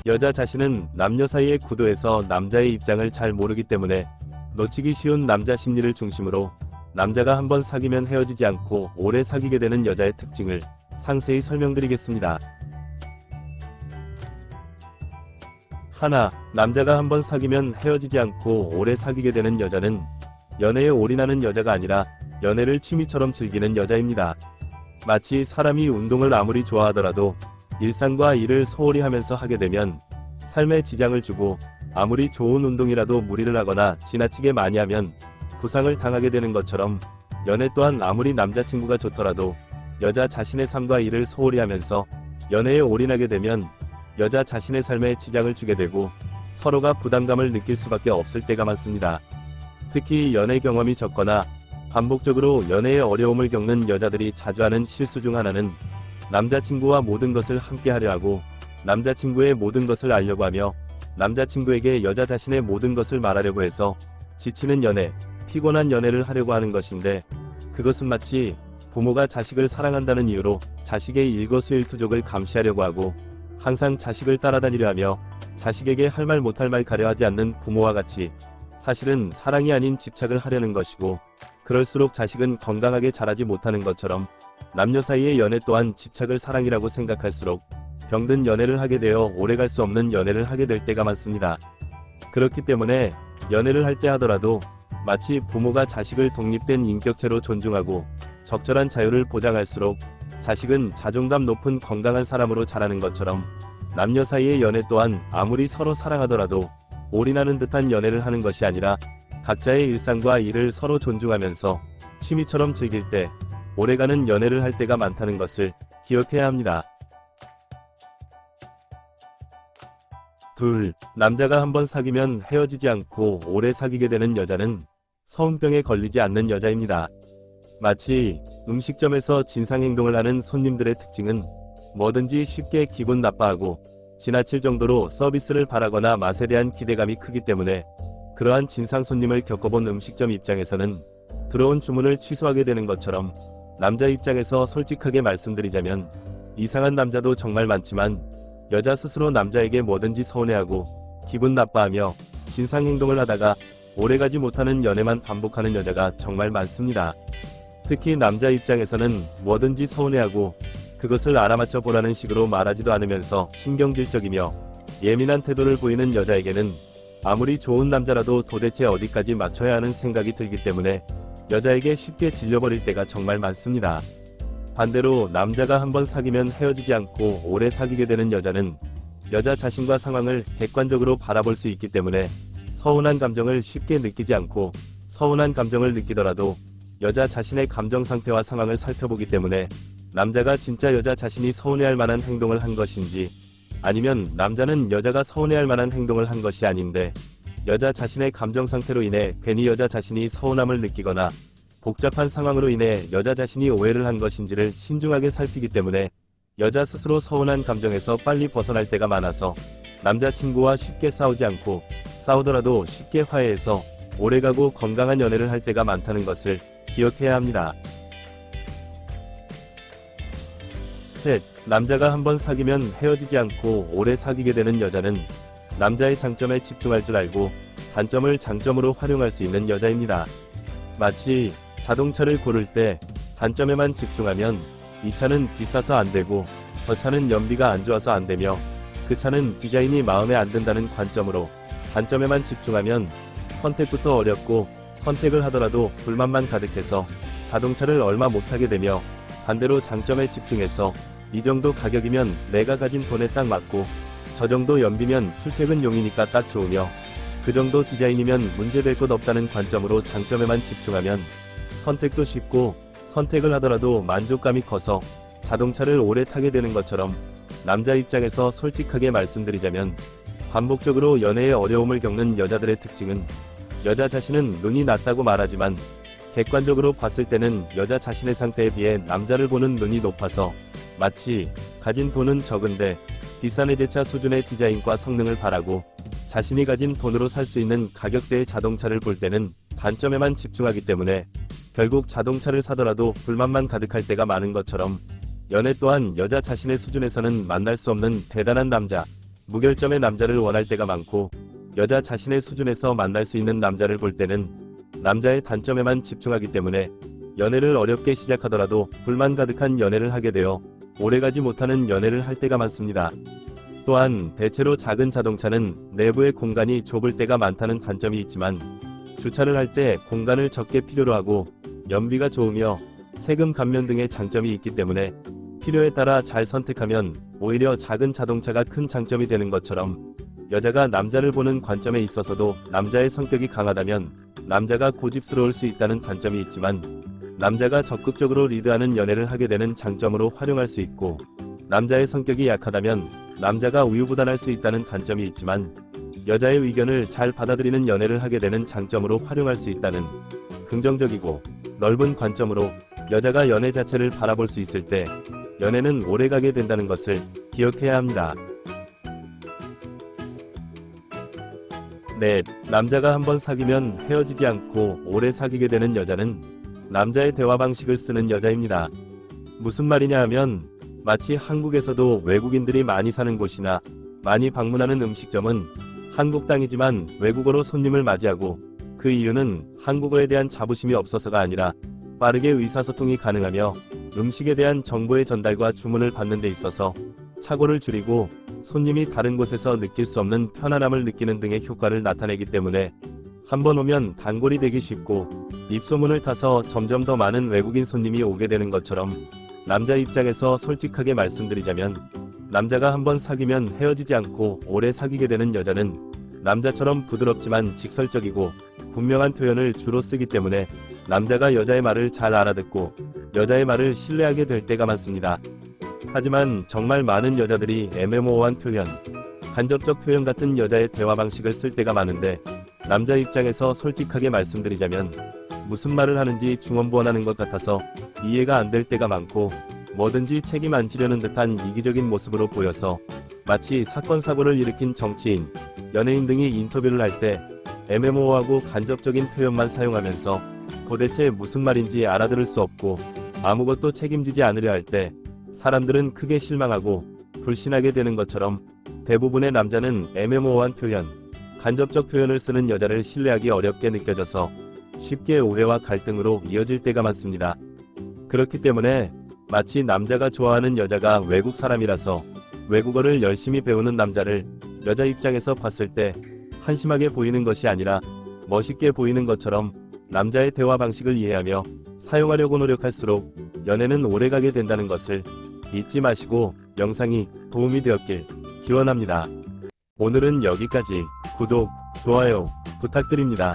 여자 자신은 남녀 사이의 구도에서 남자의 입장을 잘 모르기 때문에 놓치기 쉬운 남자 심리를 중심으로 남자가 한번 사귀면 헤어지지 않고 오래 사귀게 되는 여자의 특징을 상세히 설명드리겠습니다. 하나, 남자가 한번 사귀면 헤어지지 않고 오래 사귀게 되는 여자는 연애에 올인하는 여자가 아니라 연애를 취미처럼 즐기는 여자입니다. 마치 사람이 운동을 아무리 좋아하더라도 일상과 일을 소홀히 하면서 하게 되면 삶에 지장을 주고 아무리 좋은 운동이라도 무리를 하거나 지나치게 많이 하면 부상을 당하게 되는 것처럼 연애 또한 아무리 남자친구가 좋더라도 여자 자신의 삶과 일을 소홀히 하면서 연애에 올인하게 되면 여자 자신의 삶에 지장을 주게 되고 서로가 부담감을 느낄 수밖에 없을 때가 많습니다. 특히 연애 경험이 적거나 반복적으로 연애에 어려움을 겪는 여자들이 자주 하는 실수 중 하나는 남자친구와 모든 것을 함께 하려 하고 남자친구의 모든 것을 알려고 하며 남자친구에게 여자 자신의 모든 것을 말하려고 해서 지치는 연애, 피곤한 연애를 하려고 하는 것인데, 그것은 마치 부모가 자식을 사랑한다는 이유로 자식의 일거수일투족을 감시하려고 하고 항상 자식을 따라다니려 하며 자식에게 할 말 못할 말 가려하지 않는 부모와 같이 사실은 사랑이 아닌 집착을 하려는 것이고, 그럴수록 자식은 건강하게 자라지 못하는 것처럼 남녀 사이의 연애 또한 집착을 사랑이라고 생각할수록 병든 연애를 하게 되어 오래갈 수 없는 연애를 하게 될 때가 많습니다. 그렇기 때문에 연애를 할 때 하더라도 마치 부모가 자식을 독립된 인격체로 존중하고 적절한 자유를 보장할수록 자식은 자존감 높은 건강한 사람으로 자라는 것처럼 남녀 사이의 연애 또한 아무리 서로 사랑하더라도 올인하는 듯한 연애를 하는 것이 아니라 각자의 일상과 일을 서로 존중하면서 취미처럼 즐길 때 오래가는 연애를 할 때가 많다는 것을 기억해야 합니다. 둘, 남자가 한번 사귀면 헤어지지 않고 오래 사귀게 되는 여자는 서운병에 걸리지 않는 여자입니다. 마치 음식점에서 진상행동을 하는 손님들의 특징은 뭐든지 쉽게 기분 나빠하고 지나칠 정도로 서비스를 바라거나 맛에 대한 기대감이 크기 때문에 그러한 진상 손님을 겪어본 음식점 입장에서는 들어온 주문을 취소하게 되는 것처럼 남자 입장에서 솔직하게 말씀드리자면 이상한 남자도 정말 많지만 여자 스스로 남자에게 뭐든지 서운해하고 기분 나빠하며 진상행동을 하다가 오래가지 못하는 연애만 반복하는 여자가 정말 많습니다. 특히 남자 입장에서는 뭐든지 서운해하고 그것을 알아맞혀 보라는 식으로 말하지도 않으면서 신경질적이며 예민한 태도를 보이는 여자에게는 아무리 좋은 남자라도 도대체 어디까지 맞춰야 하는 생각이 들기 때문에 여자에게 쉽게 질려버릴 때가 정말 많습니다. 반대로 남자가 한번 사귀면 헤어지지 않고 오래 사귀게 되는 여자는 여자 자신과 상황을 객관적으로 바라볼 수 있기 때문에 서운한 감정을 쉽게 느끼지 않고, 서운한 감정을 느끼더라도 여자 자신의 감정 상태와 상황을 살펴보기 때문에 남자가 진짜 여자 자신이 서운해할 만한 행동을 한 것인지, 아니면 남자는 여자가 서운해할 만한 행동을 한 것이 아닌데 여자 자신의 감정 상태로 인해 괜히 여자 자신이 서운함을 느끼거나 복잡한 상황으로 인해 여자 자신이 오해를 한 것인지를 신중하게 살피기 때문에 여자 스스로 서운한 감정에서 빨리 벗어날 때가 많아서 남자친구와 쉽게 싸우지 않고 싸우더라도 쉽게 화해해서 오래가고 건강한 연애를 할 때가 많다는 것을 기억해야 합니다. 셋, 남자가 한번 사귀면 헤어지지 않고 오래 사귀게 되는 여자는 남자의 장점에 집중할 줄 알고 단점을 장점으로 활용할 수 있는 여자입니다. 마치 자동차를 고를 때 단점에만 집중하면 이 차는 비싸서 안 되고 저 차는 연비가 안 좋아서 안 되며 그 차는 디자인이 마음에 안 든다는 관점으로 단점에만 집중하면 선택부터 어렵고 선택을 하더라도 불만만 가득해서 자동차를 얼마 못하게 되며, 반대로 장점에 집중해서 이 정도 가격이면 내가 가진 돈에 딱 맞고 저 정도 연비면 출퇴근용이니까 딱 좋으며 그 정도 디자인이면 문제될 것 없다는 관점으로 장점에만 집중하면 선택도 쉽고 선택을 하더라도 만족감이 커서 자동차를 오래 타게 되는 것처럼, 남자 입장에서 솔직하게 말씀드리자면 반복적으로 연애에 어려움을 겪는 여자들의 특징은 여자 자신은 눈이 낮다고 말하지만 객관적으로 봤을 때는 여자 자신의 상태에 비해 남자를 보는 눈이 높아서 마치 가진 돈은 적은데 비싼 외제차 수준의 디자인과 성능을 바라고 자신이 가진 돈으로 살 수 있는 가격대의 자동차를 볼 때는 단점에만 집중하기 때문에 결국 자동차를 사더라도 불만만 가득할 때가 많은 것처럼, 연애 또한 여자 자신의 수준에서는 만날 수 없는 대단한 남자, 무결점의 남자를 원할 때가 많고, 여자 자신의 수준에서 만날 수 있는 남자를 볼 때는 남자의 단점에만 집중하기 때문에 연애를 어렵게 시작하더라도 불만 가득한 연애를 하게 되어 오래가지 못하는 연애를 할 때가 많습니다. 또한 대체로 작은 자동차는 내부의 공간이 좁을 때가 많다는 단점이 있지만, 주차를 할 때 공간을 적게 필요로 하고 연비가 좋으며 세금 감면 등의 장점이 있기 때문에 필요에 따라 잘 선택하면 오히려 작은 자동차가 큰 장점이 되는 것처럼, 여자가 남자를 보는 관점에 있어서도 남자의 성격이 강하다면 남자가 고집스러울 수 있다는 단점이 있지만, 남자가 적극적으로 리드하는 연애를 하게 되는 장점으로 활용할 수 있고, 남자의 성격이 약하다면 남자가 우유부단할 수 있다는 단점이 있지만, 여자의 의견을 잘 받아들이는 연애를 하게 되는 장점으로 활용할 수 있다는 긍정적이고 넓은 관점으로 여자가 연애 자체를 바라볼 수 있을 때 연애는 오래가게 된다는 것을 기억해야 합니다. 네, 남자가 한번 사귀면 헤어지지 않고 오래 사귀게 되는 여자는 남자의 대화 방식을 쓰는 여자입니다. 무슨 말이냐 하면, 마치 한국에서도 외국인들이 많이 사는 곳이나 많이 방문하는 음식점은 한국 땅이지만 외국어로 손님을 맞이하고, 그 이유는 한국어에 대한 자부심이 없어서가 아니라 빠르게 의사소통이 가능하며 음식에 대한 정보의 전달과 주문을 받는 데 있어서 착오를 줄이고 손님이 다른 곳에서 느낄 수 없는 편안함을 느끼는 등의 효과를 나타내기 때문에, 한번 오면 단골이 되기 쉽고 입소문을 타서 점점 더 많은 외국인 손님이 오게 되는 것처럼, 남자 입장에서 솔직하게 말씀드리자면, 남자가 한번 사귀면 헤어지지 않고 오래 사귀게 되는 여자는 남자처럼 부드럽지만 직설적이고 분명한 표현을 주로 쓰기 때문에 남자가 여자의 말을 잘 알아듣고 여자의 말을 신뢰하게 될 때가 많습니다. 하지만 정말 많은 여자들이 애매모호한 표현, 간접적 표현 같은 여자의 대화 방식을 쓸 때가 많은데, 남자 입장에서 솔직하게 말씀드리자면 무슨 말을 하는지 중언부언하는 것 같아서 이해가 안 될 때가 많고, 뭐든지 책임 안 지려는 듯한 이기적인 모습으로 보여서 마치 사건 사고를 일으킨 정치인, 연예인 등이 인터뷰를 할 때 애매모호하고 간접적인 표현만 사용하면서 도대체 무슨 말인지 알아들을 수 없고 아무것도 책임지지 않으려 할 때 사람들은 크게 실망하고 불신하게 되는 것처럼, 대부분의 남자는 애매모호한 표현, 간접적 표현을 쓰는 여자를 신뢰하기 어렵게 느껴져서 쉽게 오해와 갈등으로 이어질 때가 많습니다. 그렇기 때문에 마치 남자가 좋아하는 여자가 외국 사람이라서 외국어를 열심히 배우는 남자를 여자 입장에서 봤을 때 한심하게 보이는 것이 아니라 멋있게 보이는 것처럼, 남자의 대화 방식을 이해하며 사용하려고 노력할수록 연애는 오래가게 된다는 것을 잊지 마시고 영상이 도움이 되었길 기원합니다. 오늘은 여기까지. 구독, 좋아요 부탁드립니다.